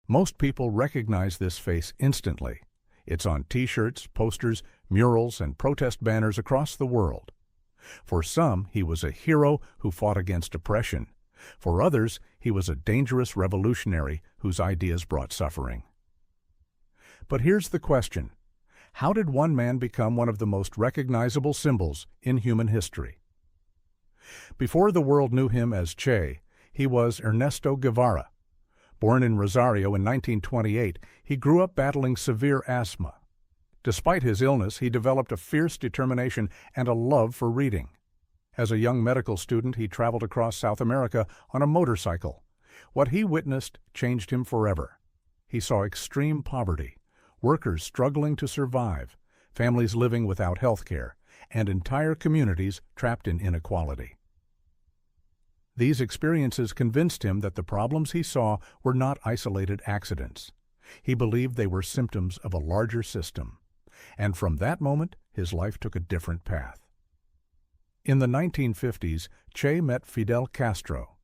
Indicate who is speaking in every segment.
Speaker 1: Most people recognize this face instantly. It's on T-shirts, posters, murals, and protest banners across the world. For some, he was a hero who fought against oppression. For others, he was a dangerous revolutionary whose ideas brought suffering. But here's the question: how did one man become one of the most recognizable symbols in human history? Before the world knew him as Che, he was Ernesto Guevara. Born in Rosario in 1928, he grew up battling severe asthma. Despite his illness, he developed a fierce determination and a love for reading. As a young medical student, he traveled across South America on a motorcycle. What he witnessed changed him forever. He saw extreme poverty, workers struggling to survive, families living without health care, and entire communities trapped in inequality. These experiences convinced him that the problems he saw were not isolated accidents. He believed they were symptoms of a larger system. And from that moment, his life took a different path. In the 1950s, Che met Fidel Castro.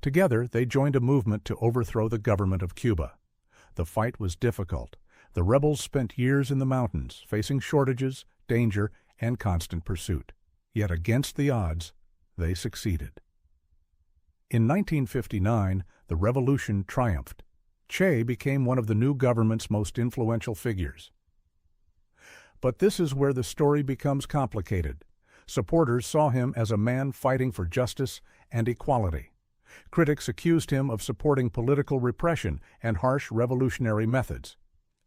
Speaker 1: Together, they joined a movement to overthrow the government of Cuba. The fight was difficult. The rebels spent years in the mountains, facing shortages, danger, and constant pursuit. Yet against the odds, they succeeded. In 1959, the revolution triumphed. Che became one of the new government's most influential figures. But this is where the story becomes complicated. Supporters saw him as a man fighting for justice and equality. Critics accused him of supporting political repression and harsh revolutionary methods.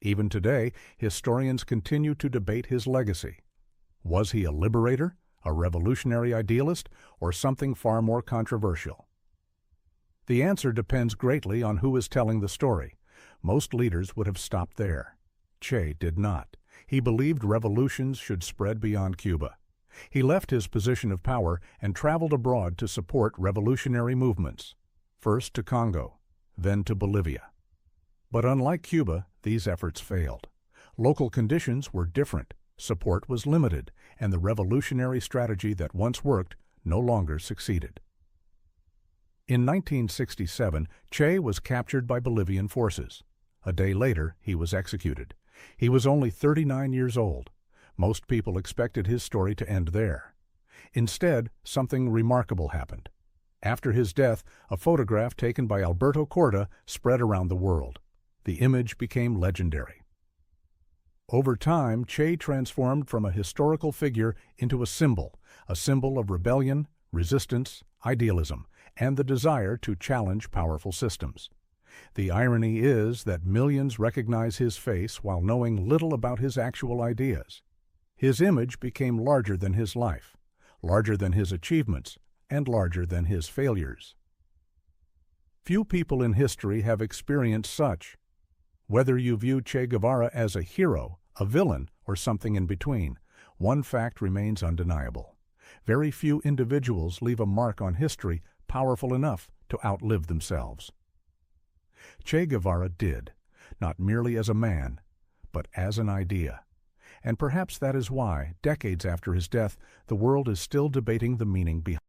Speaker 1: Even today, historians continue to debate his legacy. Was he a liberator, a revolutionary idealist, or something far more controversial? The answer depends greatly on who is telling the story. Most leaders would have stopped there. Che did not. He believed revolutions should spread beyond Cuba. He left his position of power and traveled abroad to support revolutionary movements, first to Congo, then to Bolivia. But unlike Cuba, these efforts failed. Local conditions were different, support was limited, and the revolutionary strategy that once worked no longer succeeded. In 1967, Che was captured by Bolivian forces. A day later, he was executed. He was only 39 years old. Most people expected his story to end there. Instead, something remarkable happened. After his death, a photograph taken by Alberto Corda spread around the world. The image became legendary. Over time, Che transformed from a historical figure into a symbol of rebellion, resistance, idealism, and the desire to challenge powerful systems. The irony is that millions recognize his face while knowing little about his actual ideas. His image became larger than his life, larger than his achievements, and larger than his failures. Few people in history have experienced such. Whether you view Che Guevara as a hero, a villain, or something in between, one fact remains undeniable. Very few individuals leave a mark on history powerful enough to outlive themselves. Che Guevara did, not merely as a man, but as an idea. And perhaps that is why, decades after his death, the world is still debating the meaning behind